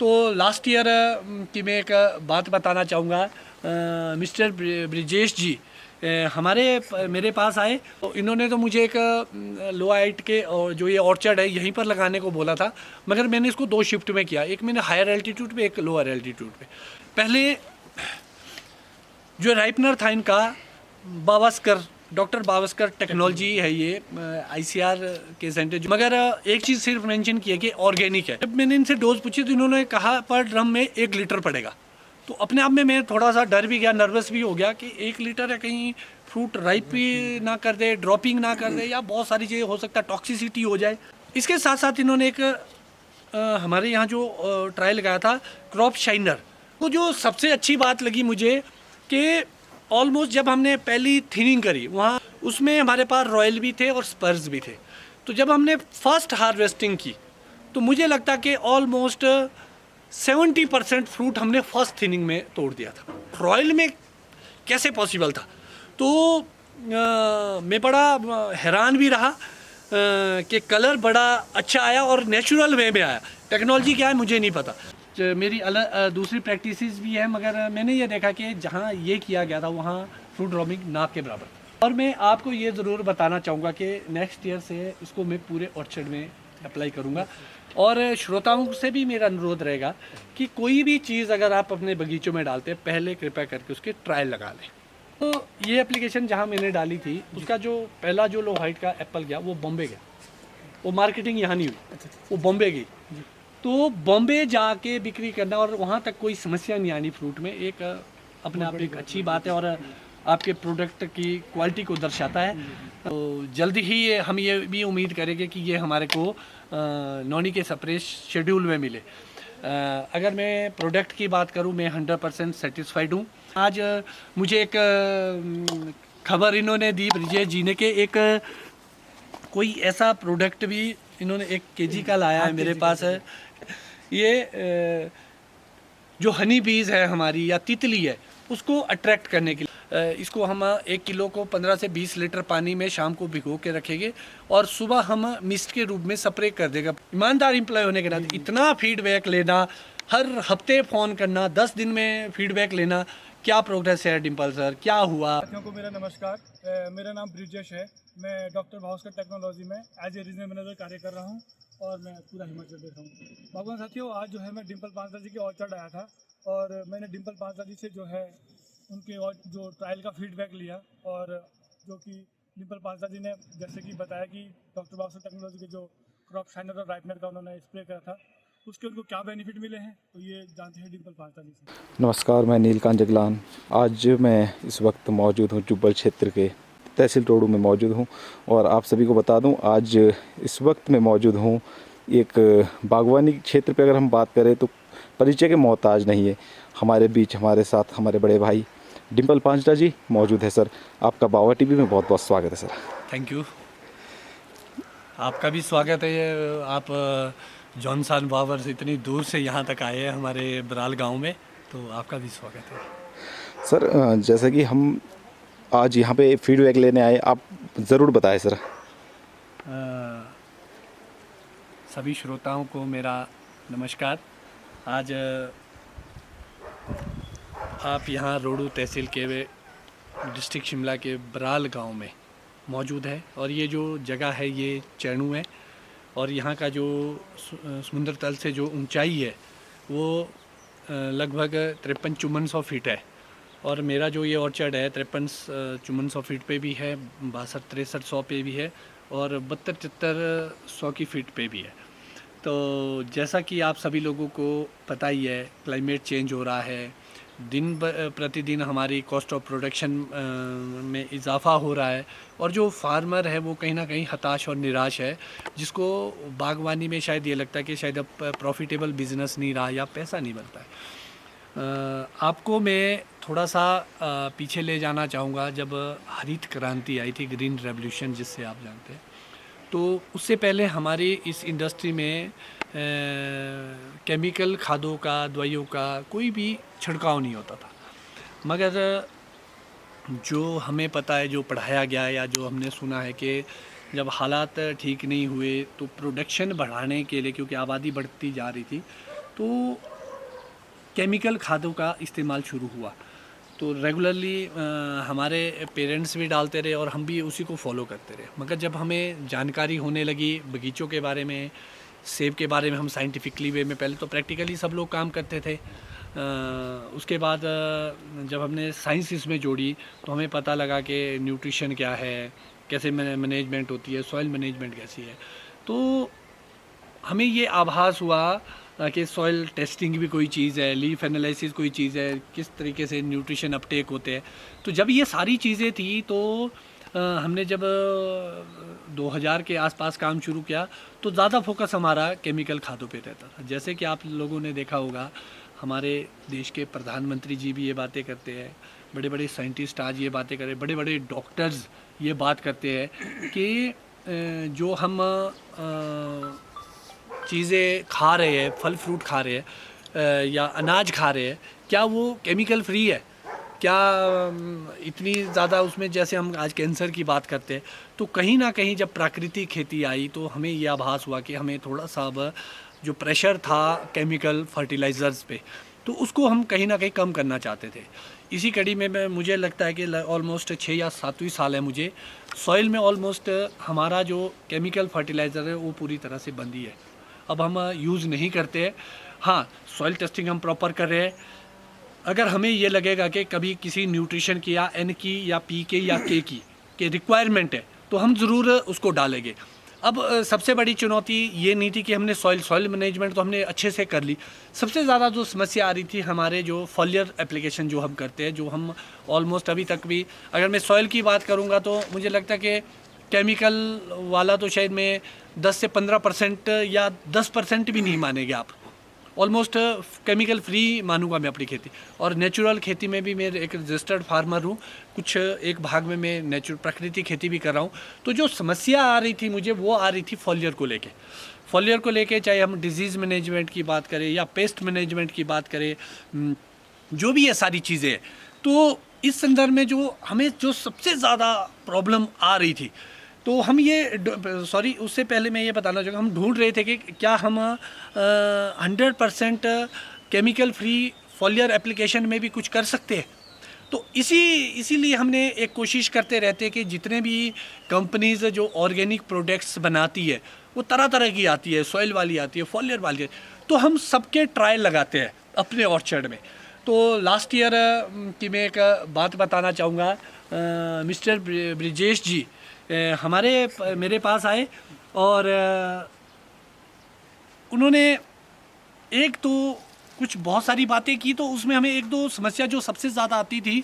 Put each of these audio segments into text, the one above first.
तो last year की मैं एक बात बताना चाहूँगा। मिस्टर ब्रिजेश जी मेरे पास आए, तो इन्होंने तो मुझे एक लो हाइट के और जो ये ऑर्चर्ड है यहीं पर लगाने को बोला था, मगर मैंने इसको 2 शिफ्ट में किया। एक मैंने हायर एल्टीट्यूड पे, एक लोअर एल्टीट्यूड पे। पहले जो राइपनर था इनका बावस्कर, डॉक्टर बावस्कर टेक्नोलॉजी है ये, आईसीआर के सेंटर। मगर एक चीज़ सिर्फ मेंशन की है कि ऑर्गेनिक है। जब मैंने इनसे डोज पूछी तो इन्होंने कहा पर ड्रम में 1 लीटर पड़ेगा। तो अपने आप में मैं थोड़ा सा डर भी गया, नर्वस भी हो गया कि 1 लीटर है, कहीं फ्रूट राइप भी ना कर दे, ड्रॉपिंग ना कर दे, या बहुत सारी चीज़ें हो सकता है, टॉक्सिसिटी हो जाए। इसके साथ साथ इन्होंने एक हमारे यहाँ जो ट्रायल लगाया था क्रॉप शाइनर, वो जो सबसे अच्छी बात लगी मुझे कि ऑलमोस्ट जब हमने पहली थिनिंग करी वहाँ, उसमें हमारे पास रॉयल भी थे और स्पर्स भी थे। तो जब हमने फर्स्ट हार्वेस्टिंग की तो मुझे लगता कि ऑलमोस्ट 70% फ्रूट हमने फर्स्ट थिनिंग में तोड़ दिया था। रॉयल में कैसे पॉसिबल था? तो मैं बड़ा हैरान भी रहा कि कलर बड़ा अच्छा आया और नेचुरल वे में आया। टेक्नोलॉजी क्या है मुझे नहीं पता, मेरी अलग दूसरी प्रैक्टिसेस भी है, मगर मैंने ये देखा कि जहाँ ये किया गया था वहाँ फ्रूट ड्रॉपिंग ना के बराबर। और मैं आपको ये ज़रूर बताना चाहूँगा कि नेक्स्ट ईयर से इसको मैं पूरे ऑर्चर्ड में अप्लाई करूँगा। और श्रोताओं से भी मेरा अनुरोध रहेगा कि कोई भी चीज़ अगर आप अपने बगीचों में डालते हैं, पहले कृपया करके उसके ट्रायल लगा लें। तो ये एप्लीकेशन जहाँ मैंने डाली थी, उसका जो पहला जो लो हाइट का एप्पल गया वो बॉम्बे गया। वो मार्केटिंग यहाँ नहीं हुई, वो बॉम्बे गई। तो बॉम्बे जाके बिक्री करना और वहाँ तक कोई समस्या नहीं आनी फ्रूट में, एक अपने आप एक अच्छी बात है और आपके प्रोडक्ट की क्वालिटी को दर्शाता है। तो जल्दी ही हम ये भी उम्मीद करेंगे कि ये हमारे को नॉनी के स्प्रे शेड्यूल में मिले। अगर मैं प्रोडक्ट की बात करूँ, मैं 100% सेटिस्फाइड हूँ। आज मुझे एक खबर इन्होंने दी ब्रिजेश जी ने कि एक कोई ऐसा प्रोडक्ट भी इन्होंने 1 केजी का लाया है मेरे पास है। ये जो हनी बीज है हमारी या तितली है, उसको अट्रैक्ट करने के लिए इसको हम 1 किलो को 15 से 20 लीटर पानी में शाम को भिगो के रखेंगे और सुबह हम मिस्ट के रूप में स्प्रे कर देगा। ईमानदार एम्प्लॉय होने के नाते इतना फीडबैक लेना, हर हफ्ते फ़ोन करना, 10 दिन में फीडबैक लेना, क्या प्रोग्रेस है डिम्पल सर, क्या हुआ? साथियों को मेरा नमस्कार। मेरा नाम ब्रिजेश है। मैं डॉक्टर भास्कर टेक्नोलॉजी में एज ए रीजनल मैनेजर कार्य कर रहा हूं और मैं पूरा हिमाचल देख रहा हूँ। भगवान साथियों, आज जो है मैं डिम्पल पांसला जी के ऑर्चर्ड आया था और मैंने डिम्पल पांसला जी से जो है उनके जो ट्रायल का फीडबैक लिया, और जो कि डिम्पल पांसला जी ने जैसे कि बताया कि डॉक्टर भास्कर टेक्नोलॉजी के जो क्रॉप शाइनर और राइपनर का उन्होंने स्प्रे करा था, उसके उनको क्या बेनिफिट मिले हैं, तो ये जानते हैं डिम्पल पांसला जी से। नमस्कार, मैं नीलकांत जगलान। आज मैं इस वक्त मौजूद हूँ जुब्बल क्षेत्र के तहसील टोडू में मौजूद हूँ और आप सभी को बता दूँ, आज इस वक्त मैं मौजूद हूँ एक बागवानी क्षेत्र पे। अगर हम बात करें तो परिचय के मोहताज नहीं है। हमारे बीच हमारे साथ हमारे बड़े भाई डिम्पल पांसला जी मौजूद है। सर, आपका बाबा टीवी में बहुत बहुत स्वागत है। Sir, thank you. आपका भी स्वागत है। आप जॉनसन बावर से इतनी दूर से यहाँ तक आए हैं हमारे बराल गांव में, तो आपका भी स्वागत है। सर जैसा कि हम आज यहाँ पे फीडबैक लेने आए, आप ज़रूर बताएं सर। सभी श्रोताओं को मेरा नमस्कार। आज आप यहाँ रोडू तहसील के डिस्ट्रिक्ट शिमला के बराल गांव में मौजूद है और ये जो जगह है ये चैनू है और यहाँ का जो समुद्र तल से जो ऊंचाई है वो लगभग 53-54 फीट है। और मेरा जो ये ऑर्चर्ड है 53-54 फीट पे भी है, 62-63 पे भी है और 72-73 की फीट पे भी है। तो जैसा कि आप सभी लोगों को पता ही है, क्लाइमेट चेंज हो रहा है, दिन प्रतिदिन हमारी कॉस्ट ऑफ प्रोडक्शन में इजाफ़ा हो रहा है और जो फार्मर है वो कहीं ना कहीं हताश और निराश है, जिसको बागवानी में शायद ये लगता है कि शायद अब प्रॉफिटेबल बिज़नेस नहीं रहा या पैसा नहीं बनता है। आपको मैं थोड़ा सा पीछे ले जाना चाहूँगा। जब हरित क्रांति आई थी, ग्रीन रेवोल्यूशन जिससे आप जानते हैं, तो उससे पहले हमारी इस इंडस्ट्री में केमिकल खादों का, दवाइयों का कोई भी छिड़काव नहीं होता था। मगर जो हमें पता है, जो पढ़ाया गया है या जो हमने सुना है कि जब हालात ठीक नहीं हुए तो प्रोडक्शन बढ़ाने के लिए, क्योंकि आबादी बढ़ती जा रही थी, तो केमिकल खादों का इस्तेमाल शुरू हुआ। तो रेगुलरली हमारे पेरेंट्स भी डालते रहे और हम भी उसी को फॉलो करते रहे। मगर जब हमें जानकारी होने लगी बगीचों के बारे में, सेब के बारे में, हम साइंटिफिकली वे में, पहले तो प्रैक्टिकली सब लोग काम करते थे। उसके बाद जब हमने साइंस इसमें जोड़ी तो हमें पता लगा कि न्यूट्रिशन क्या है, कैसे मैनेजमेंट होती है, सॉइल मैनेजमेंट कैसी है। तो हमें ये आभास हुआ कि सॉइल टेस्टिंग भी कोई चीज़ है, लीफ एनालिसिस कोई चीज़ है, किस तरीके से न्यूट्रिशन अपटेक होते हैं। तो जब ये सारी चीज़ें थी तो हमने जब 2000 के आसपास काम शुरू किया तो ज़्यादा फोकस हमारा केमिकल खादों पे रहता था। जैसे कि आप लोगों ने देखा होगा, हमारे देश के प्रधानमंत्री जी भी ये बातें करते हैं, बड़े बड़े साइंटिस्ट आज ये बातें कर रहे हैं, बड़े बड़े डॉक्टर्स ये बात करते हैं कि जो हम चीज़ें खा रहे हैं, फल फ्रूट खा रहे हैं या अनाज खा रहे हैं, क्या वो केमिकल फ्री है? क्या इतनी ज़्यादा उसमें, जैसे हम आज कैंसर की बात करते हैं, तो कहीं ना कहीं जब प्राकृतिक खेती आई तो हमें यह आभास हुआ कि हमें थोड़ा सा अब जो प्रेशर था केमिकल फर्टिलाइज़र्स पे, तो उसको हम कहीं ना कहीं कम करना चाहते थे। इसी कड़ी में मुझे लगता है कि ऑलमोस्ट 6 या 7वीं साल है मुझे, सॉइल में ऑलमोस्ट हमारा जो केमिकल फर्टिलाइज़र है वो पूरी तरह से बंद ही है। अब हम यूज़ नहीं करते हैं। हाँ, सॉइल टेस्टिंग हम प्रॉपर कर रहे हैं। अगर हमें ये लगेगा कि कभी किसी न्यूट्रिशन की या एन की या पी के या के की के रिक्वायरमेंट है तो हम ज़रूर उसको डालेंगे। अब सबसे बड़ी चुनौती ये नहीं थी कि हमने सॉइल मैनेजमेंट तो हमने अच्छे से कर ली। सबसे ज़्यादा जो समस्या आ रही थी हमारे जो फॉलियर एप्लीकेशन जो हम करते हैं, जो हम ऑलमोस्ट अभी तक भी, अगर मैं सॉइल की बात करूँगा तो मुझे लगता है कि केमिकल वाला तो शायद मैं 10 से 15% या 10% भी नहीं मानेंगे आप। ऑलमोस्ट केमिकल फ्री मानूंगा मैं अपनी खेती। और नेचुरल खेती में भी मैं एक रजिस्टर्ड फार्मर हूँ, कुछ एक भाग में मैं नेचुरल प्राकृतिक खेती भी कर रहा हूँ। तो जो समस्या आ रही थी मुझे, वो आ रही थी फॉलियर को लेके, चाहे हम डिजीज़ मैनेजमेंट की बात करें या पेस्ट मैनेजमेंट की बात करें, जो भी ये सारी चीज़ें हैं। तो इस संदर्भ में जो हमें जो सबसे ज़्यादा प्रॉब्लम आ रही थी, तो हम ये उससे पहले मैं ये बताना चाहूँगा, हम ढूंढ रहे थे कि क्या हम 100% केमिकल फ्री फॉलियर एप्लीकेशन में भी कुछ कर सकते हैं। तो इसीलिए हमने एक कोशिश करते रहते हैं कि जितने भी कंपनीज़ जो ऑर्गेनिक प्रोडक्ट्स बनाती है, वो तरह तरह की आती है, सॉइल वाली आती है, फॉलियर वाली है, तो हम सबके ट्रायल लगाते हैं अपने ऑर्चर्ड में। तो लास्ट ईयर की मैं एक बात बताना चाहूँगा, मिस्टर ब्रिजेश जी मेरे पास आए और उन्होंने एक तो कुछ बहुत सारी बातें की। तो उसमें हमें एक दो समस्या जो सबसे ज़्यादा आती थी,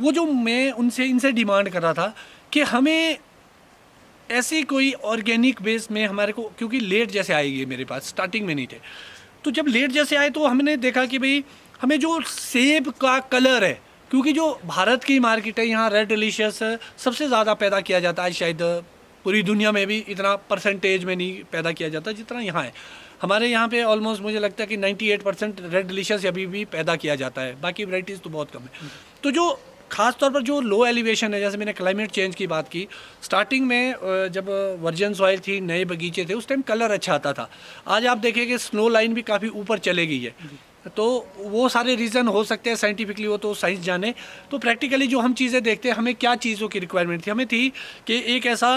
वो जो मैं इनसे डिमांड कर रहा था कि हमें ऐसी कोई ऑर्गेनिक बेस में हमारे को, क्योंकि लेट जैसे आएगी मेरे पास, स्टार्टिंग में नहीं थे। तो जब लेट जैसे आए तो हमने देखा कि भाई हमें जो सेब का कलर है, क्योंकि जो भारत की मार्केट है यहाँ रेड डिलीशियस सबसे ज़्यादा पैदा किया जाता है, शायद पूरी दुनिया में भी इतना परसेंटेज में नहीं पैदा किया जाता जितना यहाँ है। हमारे यहाँ पे ऑलमोस्ट मुझे लगता है कि 98% रेड डिलीशियस अभी भी पैदा किया जाता है, बाकी वैराइटीज़ तो बहुत कम है। तो जो ख़ास तौर पर जो लो एलिवेशन है, जैसे मैंने क्लाइमेट चेंज की बात की, स्टार्टिंग में जब वर्जन सॉइल थी, नए बगीचे थे, उस टाइम कलर अच्छा आता था। आज आप देखें कि स्नो लाइन भी काफ़ी ऊपर चले गई है। तो वो सारे रीज़न हो सकते हैं, साइंटिफिकली वो तो साइंस जाने। तो प्रैक्टिकली जो हम चीज़ें देखते हैं, हमें क्या चीज़ों की रिक्वायरमेंट थी, हमें थी कि एक ऐसा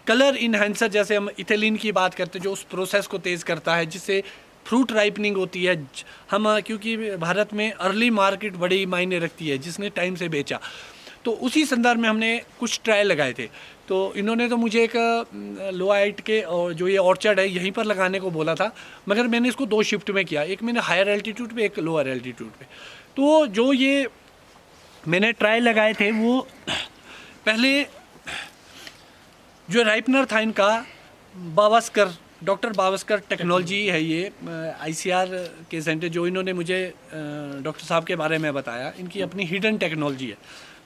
कलर इन्हेंसर, जैसे हम इथेलिन की बात करते हैं, जो उस प्रोसेस को तेज़ करता है जिससे फ्रूट राइपनिंग होती है। हम क्योंकि भारत में अर्ली मार्केट बड़ी मायने रखती है, जिसने टाइम से बेचा, तो उसी संदर्भ में हमने कुछ ट्रायल लगाए थे। तो इन्होंने तो मुझे एक लोआइट के और जो ये ऑर्चर्ड है यहीं पर लगाने को बोला था, मगर मैंने इसको 2 शिफ्ट में किया, एक मैंने हायर एल्टीट्यूड पे, एक लोअर एल्टीट्यूड पे। तो जो ये मैंने ट्रायल लगाए थे, वो पहले जो राइपनर था इनका डॉक्टर बावस्कर टेक्नोलॉजी है, ये ICR के सेंटर, जो इन्होंने मुझे डॉक्टर साहब के बारे में बताया, इनकी अपनी हिडन टेक्नोलॉजी है।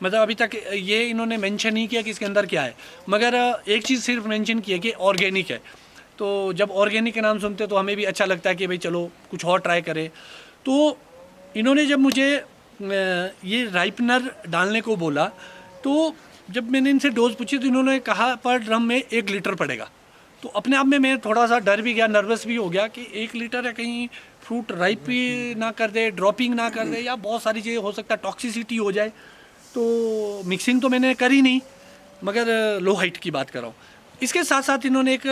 मतलब अभी तक ये इन्होंने मेंशन नहीं किया कि इसके अंदर क्या है, मगर एक चीज़ सिर्फ मेंशन की है कि ऑर्गेनिक है। तो जब ऑर्गेनिक के नाम सुनते तो हमें भी अच्छा लगता है कि भाई चलो कुछ और ट्राई करें। तो इन्होंने जब मुझे ये राइपनर डालने को बोला, तो जब मैंने इनसे डोज पूछी तो इन्होंने कहा पर ड्रम में 1 लीटर पड़ेगा। तो अपने आप में मैं थोड़ा सा डर भी गया, नर्वस भी हो गया कि 1 लीटर है, कहीं फ्रूट राइप भी ना कर दे, ड्रॉपिंग ना कर दे, या बहुत सारी चीज़ें हो सकता है, टॉक्सिसिटी हो जाए। तो मिक्सिंग तो मैंने करी नहीं, मगर लो हाइट की बात कर रहा हूँ। इसके साथ साथ इन्होंने एक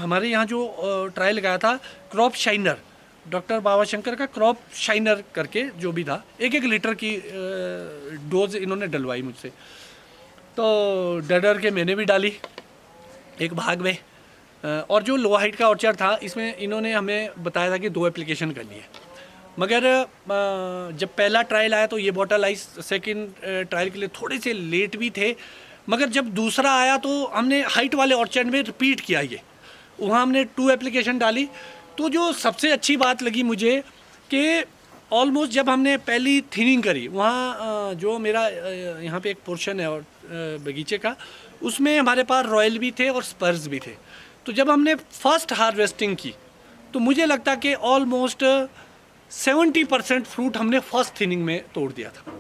हमारे यहाँ जो ट्रायल लगाया था, क्रॉप शाइनर, डॉक्टर बाबा शंकर का क्रॉप शाइनर करके जो भी था, 1-1 लीटर की डोज इन्होंने डलवाई मुझसे। तो डर के मैंने भी डाली एक भाग में। और जो लो हाइट का ऑर्चर्ड था, इसमें इन्होंने हमें बताया था कि 2 एप्लीकेशन करनी है, मगर जब पहला ट्रायल आया तो ये बॉटल आई, सेकंड ट्रायल के लिए थोड़े से लेट भी थे, मगर जब दूसरा आया तो हमने हाइट वाले ऑर्चर्ड में रिपीट किया ये, वहाँ हमने 2 एप्लीकेशन डाली। तो जो सबसे अच्छी बात लगी मुझे कि ऑलमोस्ट जब हमने पहली थिनिंग करी, वहाँ जो मेरा यहाँ पे एक पोर्शन है और बगीचे का, उसमें हमारे पास रॉयल भी थे और स्पर्स भी थे। तो जब हमने फर्स्ट हार्वेस्टिंग की तो मुझे लगता कि ऑलमोस्ट 70% फ्रूट हमने फर्स्ट थिनिंग में तोड़ दिया था।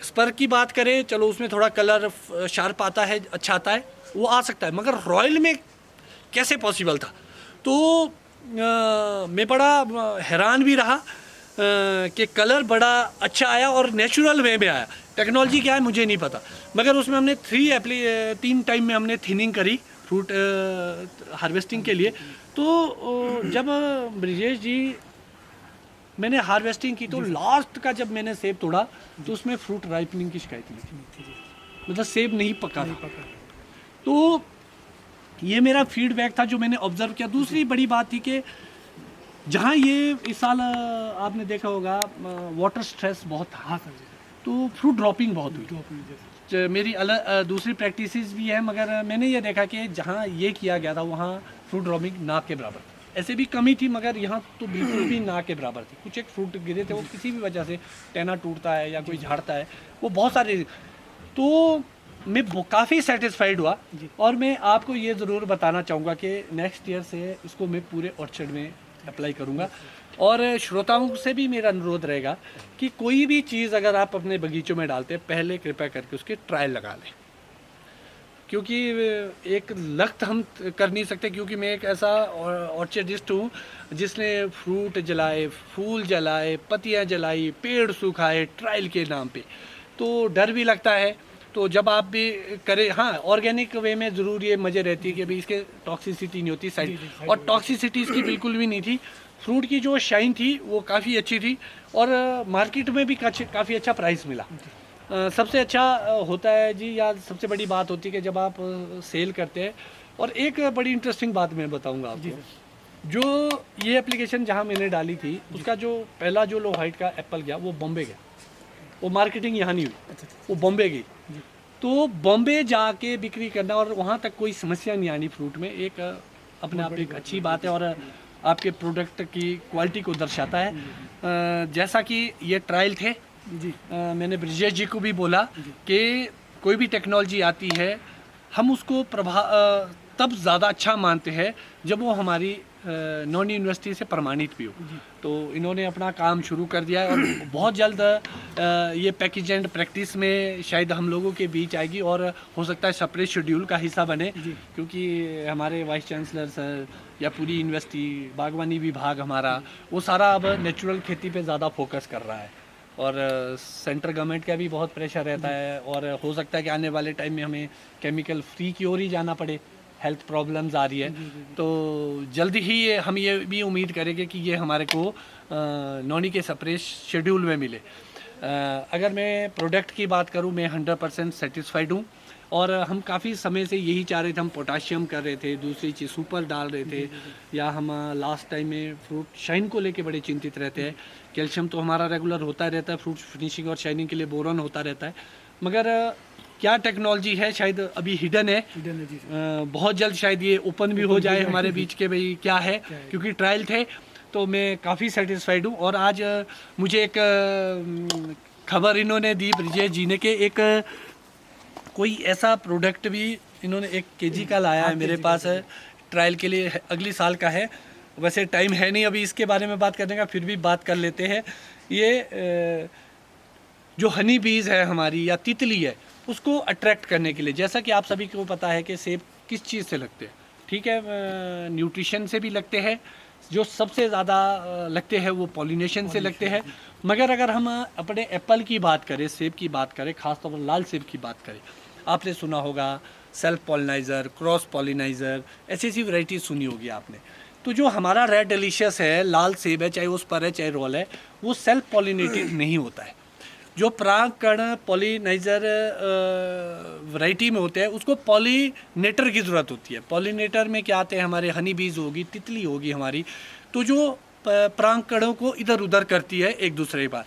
स्पर की बात करें, चलो उसमें थोड़ा कलर शार्प आता है, अच्छा आता है, वो आ सकता है, मगर रॉयल में कैसे पॉसिबल था? तो मैं बड़ा हैरान भी रहा कि कलर बड़ा अच्छा आया और नेचुरल वे में आया। टेक्नोलॉजी क्या है मुझे नहीं पता, मगर उसमें हमने 3 टाइम में हमने थिनिंग करी फ्रूट हार्वेस्टिंग के लिए। तो जब ब्रिजेश जी मैंने हार्वेस्टिंग की तो लास्ट का जब मैंने सेब तोड़ा तो उसमें फ्रूट राइपनिंग की शिकायत मिली थी, मतलब सेब नहीं पका था। तो ये मेरा फीडबैक था जो मैंने ऑब्जर्व किया। दूसरी बड़ी बात थी कि जहाँ ये इस साल आपने देखा होगा वाटर स्ट्रेस बहुत था, तो फ्रूट ड्रॉपिंग बहुत हुई। मेरी अलग दूसरी प्रैक्टिसेस भी है, मगर मैंने ये देखा कि जहाँ ये किया गया था वहाँ फ्रूट ड्रॉपिंग ना के बराबर, ऐसे भी कमी थी, मगर यहाँ तो बिल्कुल भी ना के बराबर थी। कुछ एक फ्रूट गिरे थे, वो किसी भी वजह से टेना टूटता है या कोई झाड़ता है, वो बहुत सारे। तो मैं काफ़ी सेटिस्फाइड हुआ और मैं आपको ये ज़रूर बताना चाहूँगा कि नेक्स्ट ईयर से इसको मैं पूरे ऑर्चर्ड में अप्लाई करूँगा। और श्रोताओं से भी मेरा अनुरोध रहेगा कि कोई भी चीज़ अगर आप अपने बगीचों में डालते हैं, पहले कृपया करके उसके ट्रायल लगा लें, क्योंकि एक लक्त हम कर नहीं सकते, क्योंकि मैं एक ऐसा ऑर्चर्डिस्ट हूँ जिसने फ्रूट जलाए, फूल जलाए, पत्तियाँ जलाई, पेड़ सुखाए ट्रायल के नाम पे। तो डर भी लगता है। तो जब आप भी करें, हाँ ऑर्गेनिक वे में ज़रूर ये मज़े रहती है कि भाई इसके टॉक्सिसिटी नहीं होती साइड, और टॉक्सिसिटी इसकी बिल्कुल भी नहीं थी। फ्रूट की जो शाइन थी वो काफ़ी अच्छी थी और मार्केट में भी काफ़ी अच्छा प्राइस मिला। सबसे अच्छा होता है जी, या सबसे बड़ी बात होती है कि जब आप सेल करते हैं। और एक बड़ी इंटरेस्टिंग बात मैं बताऊंगा आपको, जो ये एप्लीकेशन जहाँ मैंने डाली थी उसका जो पहला जो लो हाइट का एप्पल गया वो बॉम्बे गया, वो मार्केटिंग यहाँ नहीं हुई, वो बॉम्बे गई। तो बॉम्बे जाके बिक्री करना और वहाँ तक कोई समस्या नहीं आनी फ्रूट में, एक अपने आप एक अच्छी बात है और आपके प्रोडक्ट की क्वालिटी को दर्शाता है। जैसा कि ये ट्रायल थे जी, मैंने ब्रिजेश जी को भी बोला कि कोई भी टेक्नोलॉजी आती है हम उसको तब ज़्यादा अच्छा मानते हैं जब वो हमारी नॉन यूनिवर्सिटी से प्रमाणित भी हो। तो इन्होंने अपना काम शुरू कर दिया है और बहुत जल्द ये पैकेज एंड प्रैक्टिस में शायद हम लोगों के बीच आएगी और हो सकता है सेपरेट शेड्यूल का हिस्सा बने, क्योंकि हमारे वाइस चांसलर सर या पूरी यूनिवर्सिटी बागवानी विभाग हमारा वो सारा अब नेचुरल खेती पे ज़्यादा फोकस कर रहा है और सेंट्रल गवर्नमेंट का भी बहुत प्रेशर रहता है और हो सकता है कि आने वाले टाइम में हमें केमिकल फ्री की ओर ही जाना पड़े, हेल्थ प्रॉब्लम्स आ रही है। तो जल्दी ही हम ये भी उम्मीद करेंगे कि ये हमारे को नॉनी के सेपरेट शेड्यूल में मिले। अगर मैं प्रोडक्ट की बात करूँ, मैं 100% सेटिस्फाइड हूँ और हम काफ़ी समय से यही चाह रहे थे। हम पोटाशियम कर रहे थे, दूसरी चीज़ सुपर डाल रहे थे, या हम लास्ट टाइम में फ्रूट शाइन को लेके बड़े चिंतित रहते हैं। कैल्शियम तो हमारा रेगुलर होता रहता है, फ्रूट फिनिशिंग और शाइनिंग के लिए बोरॉन होता रहता है, मगर क्या टेक्नोलॉजी है शायद अभी हिडन है। बहुत जल्द शायद ये ओपन भी हो जाए हमारे बीच के भाई क्या है, क्योंकि ट्रायल थे। तो मैं काफ़ी सेटिस्फाइड हूँ और आज मुझे एक खबर इन्होंने दी ब्रिजेश जी ने कि एक कोई ऐसा प्रोडक्ट भी इन्होंने 1 kg का लाया है मेरे पास ट्रायल के लिए, अगली साल का है। वैसे टाइम है नहीं अभी इसके बारे में बात करने का, फिर भी बात कर लेते हैं। ये जो हनी बीज है हमारी या तितली है, उसको अट्रैक्ट करने के लिए, जैसा कि आप सभी को पता है कि सेब किस चीज़ से लगते हैं, ठीक है, न्यूट्रिशन से भी लगते हैं, जो सबसे ज़्यादा लगते हैं वो पॉलिनेशन से लगते हैं। मगर अगर हम अपने एप्पल की बात करें, सेब की बात करें, ख़ासतौर पर लाल सेब की बात करें, आपने सुना होगा सेल्फ पॉलिनाइज़र, क्रॉस पॉलिनाइज़र, ऐसी ऐसी वैरायटीज़ सुनी होगी आपने। तो जो हमारा रेड डिलीशियस है, लाल सेब है, चाहे वो स्पर है चाहे रोल है, वो सेल्फ पॉलिनेटेड नहीं होता है। जो परागकण पॉलिनाइज़र वैरायटी में होते हैं उसको पॉलिनेटर की ज़रूरत होती है। पॉलिनेटर में क्या आते हैं, हमारे हनी बीज होगी, तितली होगी हमारी, तो जो परागकणों को इधर उधर करती है एक दूसरे के पास।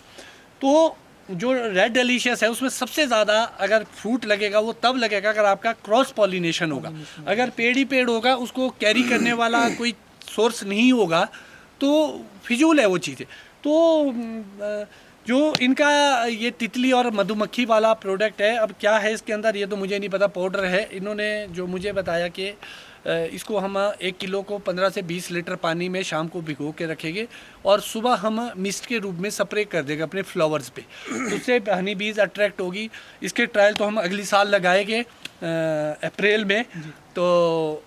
तो जो रेड डिलीशियस है उसमें सबसे ज़्यादा अगर फ्रूट लगेगा वो तब लगेगा अगर आपका क्रॉस पॉलिनेशन होगा। अगर पेड़ ही पेड़ होगा, उसको कैरी करने वाला कोई सोर्स नहीं होगा, तो फिजूल है वो चीज़ें। तो जो इनका ये तितली और मधुमक्खी वाला प्रोडक्ट है, अब क्या है इसके अंदर ये तो मुझे नहीं पता, पाउडर है। इन्होंने जो मुझे बताया कि इसको हम 1 किलो को 15 से 20 लीटर पानी में शाम को भिगो के रखेंगे और सुबह हम मिस्ट के रूप में स्प्रे कर देंगे अपने फ्लावर्स पे, उससे हनी बीज अट्रैक्ट होगी। इसके ट्रायल तो हम अगली साल लगाएंगे अप्रैल में। तो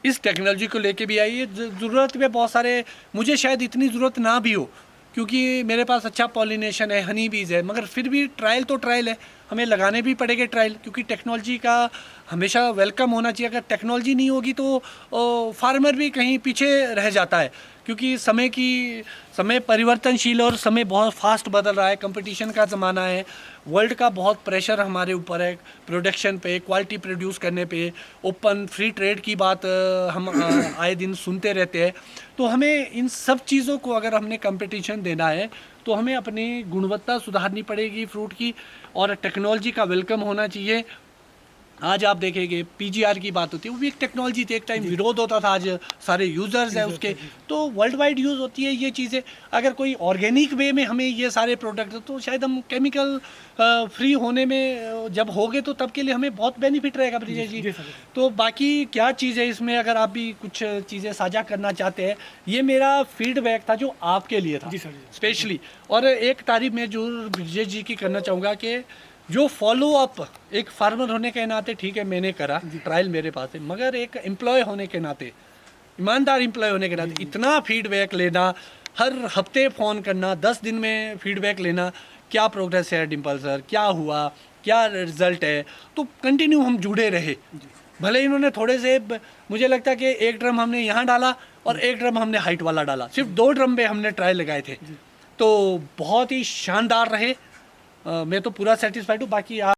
इस टेक्नोलॉजी को लेके भी आई है। ज़रूरत पे बहुत सारे, मुझे शायद इतनी ज़रूरत ना भी हो क्योंकि मेरे पास अच्छा पॉलिनेशन है, हनी बीज है, मगर फिर भी ट्रायल तो ट्रायल है, हमें लगाने भी पड़ेंगे ट्रायल, क्योंकि टेक्नोलॉजी का हमेशा वेलकम होना चाहिए। अगर टेक्नोलॉजी नहीं होगी तो फार्मर भी कहीं पीछे रह जाता है, क्योंकि समय परिवर्तनशील और समय बहुत फास्ट बदल रहा है, कंपटीशन का ज़माना है, वर्ल्ड का बहुत प्रेशर हमारे ऊपर है प्रोडक्शन पे, क्वालिटी प्रोड्यूस करने पे, ओपन फ्री ट्रेड की बात हम आए दिन सुनते रहते हैं। तो हमें इन सब चीज़ों को अगर हमने कंपटीशन देना है तो हमें अपनी गुणवत्ता सुधारनी पड़ेगी फ्रूट की, और टेक्नोलॉजी का वेलकम होना चाहिए। आज आप देखेंगे पीजीआर की बात होती है, वो भी एक टेक्नोलॉजी थी, एक टाइम विरोध होता था, आज सारे यूज़र्स हैं उसके, तो वर्ल्ड वाइड यूज़ होती है ये चीज़ें। अगर कोई ऑर्गेनिक वे में हमें ये सारे प्रोडक्ट, तो शायद हम केमिकल फ्री होने में जब होंगे तो तब के लिए हमें बहुत बेनिफिट रहेगा ब्रिजेश जी। तो बाकी क्या चीज़ है इसमें, अगर आप भी कुछ चीज़ें साझा करना चाहते हैं, ये मेरा फीडबैक था जो आपके लिए था स्पेशली। और एक तारीफ मैं जो ब्रिजेश जी की करना चाहूँगा कि जो फॉलो अप एक फार्मर होने के नाते, ठीक है मैंने करा, ट्रायल मेरे पास है, मगर एक एम्प्लॉय होने के नाते, ईमानदार एम्प्लॉय होने के नाते इतना फीडबैक लेना, हर हफ्ते फ़ोन करना, 10 दिन में फीडबैक लेना, क्या प्रोग्रेस है डिम्पल सर, क्या हुआ, क्या रिजल्ट है, तो कंटिन्यू हम जुड़े रहे। भले इन्होंने थोड़े से, मुझे लगता है कि 1 ड्रम हमने यहाँ डाला और 1 ड्रम हमने हाइट वाला डाला, सिर्फ 2 ड्रम पे हमने ट्रायल लगाए थे, तो बहुत ही शानदार रहे। मैं तो पूरा सेटिस्फाइड हूँ। बाकी आप